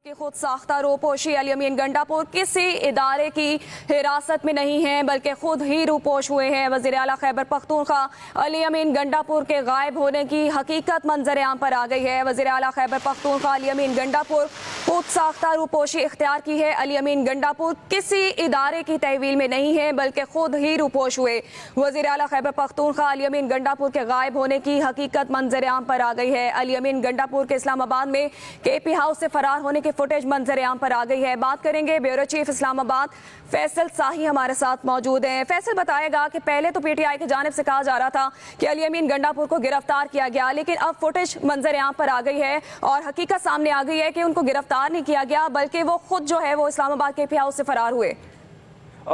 کہ خود ساختہ روپوشی علی امین گنڈاپور کسی ادارے کی حراست میں نہیں ہیں بلکہ خود ہی روپوش ہوئے ہیں۔ وزیر اعلیٰ خیبر پختونخوا علی امین گنڈاپور کے غائب ہونے کی حقیقت منظر عام پر آ گئی ہے۔ وزیر اعلیٰ خیبر پختونخوا علی امین گنڈاپور خود ساختہ روپوشی اختیار کی ہے۔ علی امین گنڈاپور کسی ادارے کی تحویل میں نہیں ہے بلکہ خود ہی روپوش ہوئے۔ وزیر اعلیٰ خیبر پختونخوا علی امین گنڈاپور کے غائب ہونے کی حقیقت منظر عام پر آ گئی ہے۔ علی امین گنڈاپور کے اسلام آباد میں کے پی ہاؤس سے فرار ہونے کے فوٹیج منظر عام پر آ گئی ہے۔ بات کریں گے بیورو چیف اسلام آباد فیصل ساہی ہمارے ساتھ موجود ہیں۔ فیصل بتائے گا کہ پہلے تو پی ٹی آئی کی جانب سے کہا جا رہا تھا کہ علی امین گنڈاپور کو گرفتار کیا گیا، لیکن اب فوٹیج منظر عام پر آ گئی ہے اور حقیقت سامنے آ گئی ہے کہ ان کو گرفتار نہیں کیا گیا بلکہ وہ خود جو ہے وہ اسلام آباد کے پی ہاؤس سے فرار ہوئے۔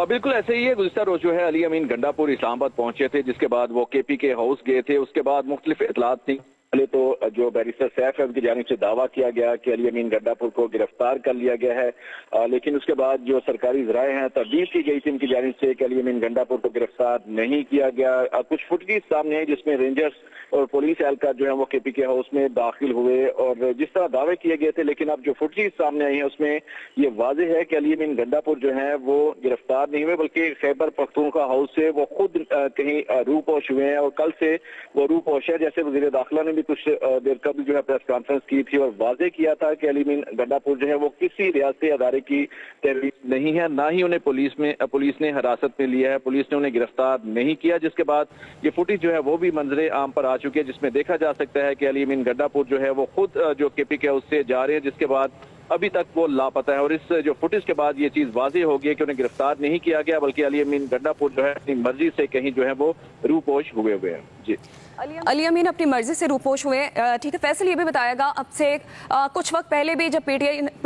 بالکل ایسے ہی ہے۔ گزشتہ روز جو ہے علی امین گنڈاپور اسلام آباد پہنچے تھے، جس کے بعد وہ کے پی کے ہاؤس گئے تھے۔ اس کے بعد مختلف اطلاعات تھیں۔ پہلے تو جو بیرسٹر سیف ہے ان کی جانب سے دعویٰ کیا گیا کہ علی امین گنڈاپور کو گرفتار کر لیا گیا ہے، لیکن اس کے بعد جو سرکاری ذرائع ہیں تردید کی گئی تھی ان کی جانب سے کہ علی امین گنڈاپور کو گرفتار نہیں کیا گیا۔ کچھ فوٹیج سامنے آئی جس میں رینجرز اور پولیس اہلکار جو ہے وہ کے پی کے ہاؤس میں داخل ہوئے اور جس طرح دعوے کیے گئے تھے، لیکن اب جو فوٹیج سامنے آئی ہیں اس میں یہ واضح ہے کہ علی امین گنڈاپور جو ہے وہ گرفتار نہیں ہوئے بلکہ خیبر پختونخوا ہاؤس سے وہ خود کہیں روپوش ہوئے ہیں اور کل سے وہ روپوش ہے۔ جیسے وزیر داخلہ نے بھی کچھ دیر قبل جو ہے پریس کانفرنس کی تھی اور واضح کیا تھا کہ علی امین گنڈاپور جو ہے وہ کسی ریاستی ادارے کی تحویل نہیں ہے، نہ ہی انہیں پولیس نے حراست میں لیا ہے، پولیس نے انہیں گرفتار نہیں کیا۔ جس کے بعد یہ فوٹیج جو ہے وہ بھی منظر عام پر آ چکی ہے، جس میں دیکھا جا سکتا ہے کہ علی امین گنڈاپور جو ہے وہ خود جو کے پی کے ہاؤس سے جا رہے ہیں، جس کے بعد ابھی تک وہ لاپتہ ہے اور اس جو فوٹیج کے بعد یہ چیز واضح ہو گئی کہ انہیں گرفتار نہیں کیا گیا بلکہ علی امین گنڈاپور جو ہے اپنی مرضی سے کہیں جو ہے وہ روپوش ہوئے ہیں۔ جی علی امین اپنی مرضی سے روپوش ہوئے، ٹھیک ہے۔ فیصل یہ بھی بتائے گا، اب سے کچھ وقت پہلے بھی جب پی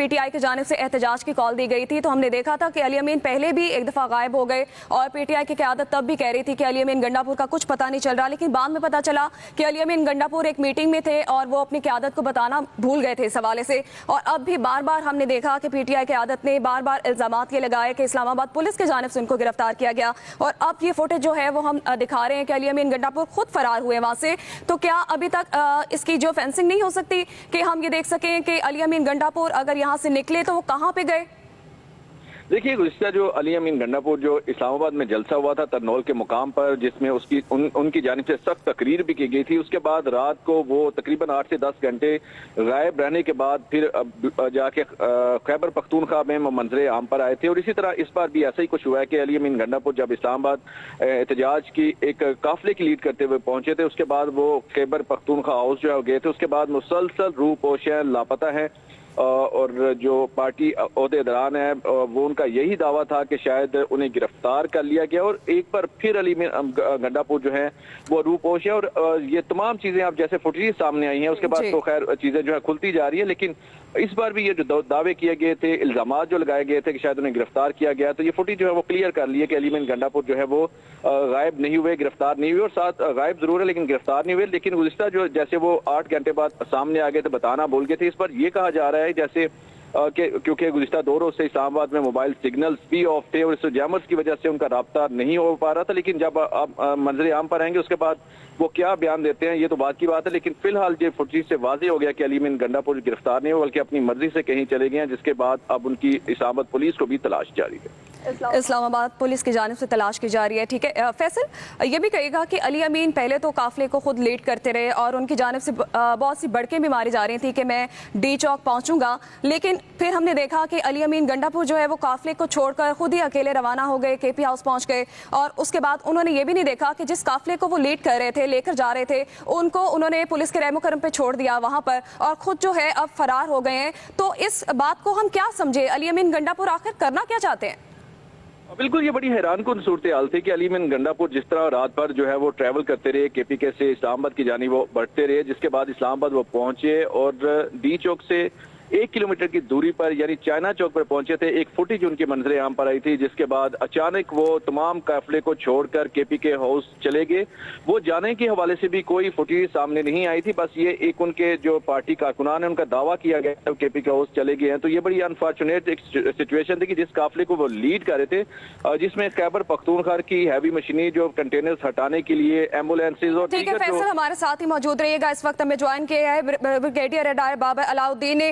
ٹی آئی کی جانب سے احتجاج کی کال دی گئی تھی تو ہم نے دیکھا تھا کہ علی امین پہلے بھی ایک دفعہ غائب ہو گئے اور پی ٹی آئی کی قیادت تب بھی کہہ رہی تھی کہ علی امین گنڈاپور کا کچھ پتہ نہیں چل رہا، لیکن بعد میں پتہ چلا کہ علی امین گنڈاپور ایک میٹنگ میں تھے اور وہ اپنی قیادت کو بتانا بھول گئے تھے اس حوالے سے۔ اور اب بھی بار بار ہم نے دیکھا کہ پی ٹی آئی قیادت نے بار بار الزامات یہ لگائے کہ اسلام آباد پولیس کی جانب سے ان کو گرفتار کیا گیا اور اب یہ فوٹیج جو ہے وہ ہم دکھا رہے ہیں کہ علی امین گنڈاپور خود فرار ہوئے وہاں سے۔ تو کیا ابھی تک اس کی جو فینسنگ نہیں ہو سکتی کہ ہم یہ دیکھ سکیں کہ علی امین گنڈاپور اگر یہاں سے نکلے تو وہ کہاں پہ گئے؟ دیکھیے، گزشتہ جو علی امین گنڈاپور جو اسلام آباد میں جلسہ ہوا تھا ترنول کے مقام پر، جس میں ان کی جانب سے سخت تقریر بھی کی گئی تھی، اس کے بعد رات کو وہ تقریباً 8 سے 10 گھنٹے غائب رہنے کے بعد پھر جا کے خیبر پختونخوا میں منظر عام پر آئے تھے اور اسی طرح اس بار بھی ایسا ہی کچھ ہوا ہے کہ علی امین گنڈاپور جب اسلام آباد احتجاج کی ایک قافلے کی لیڈ کرتے ہوئے پہنچے تھے، اس کے بعد وہ خیبر پختونخوا ہاؤس جو ہے گئے تھے، اس کے بعد مسلسل روپوش ہیں، لاپتہ ہیں اور جو پارٹی عہدیداران ہیں وہ ان کا یہی دعویٰ تھا کہ شاید انہیں گرفتار کر لیا گیا اور ایک بار پھر علی گنڈاپور جو ہے وہ روپوش ہے اور یہ تمام چیزیں اب جیسے فوٹیج سامنے آئی ہیں اس کے بعد تو خیر چیزیں جو ہے کھلتی جا رہی ہیں، لیکن اس بار بھی یہ جو دعوے کیے گئے تھے، الزامات جو لگائے گئے تھے کہ شاید انہیں گرفتار کیا گیا، تو یہ فوٹیج جو ہے وہ کلیئر کر لی ہے کہ علی امین گنڈاپور جو ہے وہ غائب نہیں ہوئے، گرفتار نہیں ہوئے اور ساتھ غائب ضرور ہے لیکن گرفتار نہیں ہوئے۔ لیکن گزشتہ جو جیسے وہ 8 گھنٹے بعد سامنے آ گئے تھے، بتانا بھول گئے تھے، اس پر یہ کہا جا رہا ہے جیسے کیونکہ گزشتہ 2 روز سے اسلام آباد میں موبائل سگنلز بھی آف تھے اور اس جیمرز کی وجہ سے ان کا رابطہ نہیں ہو پا رہا تھا، لیکن جب آپ منظر عام پر آئیں گے اس کے بعد وہ کیا بیان دیتے ہیں یہ تو بات کی بات ہے، لیکن فی الحال یہ فوٹیج سے واضح ہو گیا کہ علی امین گنڈاپور گرفتار نہیں ہو بلکہ اپنی مرضی سے کہیں چلے گئے ہیں، جس کے بعد اب ان کی اسلام آباد پولیس کو بھی تلاش جاری ہے۔ اسلام آباد پولیس کی جانب سے تلاش کی جا رہی ہے، ٹھیک ہے۔ فیصل یہ بھی کہے گا کہ علی امین پہلے تو قافلے کو خود لیڈ کرتے رہے اور ان کی جانب سے بہت سی بڑکیں بھی ماری جا رہی تھیں کہ میں ڈی چوک پہنچوں گا، لیکن پھر ہم نے دیکھا کہ علی امین گنڈاپور جو ہے وہ قافلے کو چھوڑ کر خود ہی اکیلے روانہ ہو گئے، کے پی ہاؤس پہنچ گئے اور اس کے بعد انہوں نے یہ بھی نہیں دیکھا کہ جس قافلے کو وہ لیڈ کر رہے تھے، لے کر جا رہے تھے، ان کو انہوں نے پولیس کے رحم و کرم پہ چھوڑ دیا وہاں پر اور خود جو ہے اب فرار ہو گئے ہیں۔ تو اس بات کو ہم کیا سمجھے؟ علی امین گنڈاپور آخر کرنا کیا چاہتے ہیں؟ بالکل یہ بڑی حیران کن صورتحال تھی کہ علی امین گنڈاپور جس طرح رات بھر جو ہے وہ ٹریول کرتے رہے، کے پی کے سے اسلام آباد کی جانب وہ بڑھتے رہے، جس کے بعد اسلام آباد وہ پہنچے اور ڈی چوک سے 1 کلومیٹر کی دوری پر یعنی چائنا چوک پر پہنچے تھے، ایک فوٹیج ان کی منظر عام پر آئی تھی، جس کے بعد اچانک وہ تمام قافلے کو چھوڑ کر کے پی کے ہاؤس چلے گئے۔ وہ جانے کے حوالے سے بھی کوئی فوٹیج سامنے نہیں آئی تھی، بس یہ ایک ان کے جو پارٹی کارکنان ہیں ان کا دعویٰ کیا گیا کے پی کے ہاؤس چلے گئے ہیں۔ تو یہ بڑی انفارچونیٹ ایک سچویشن تھی کہ جس قافلے کو وہ لیڈ کر رہے تھے، جس میں خیبر پختونخوا کی ہیوی مشینری جو کنٹینرز ہٹانے کے لیے ایمبولینسز اور ٹھیک ہے فیصل ہمارے ساتھ ہی موجود رہیے گا۔ اس وقت ہمیں جوائن کیا ہے بریگیڈیئر ریٹائر بابر علاؤ الدین نے۔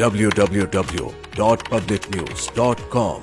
www.publicnews.com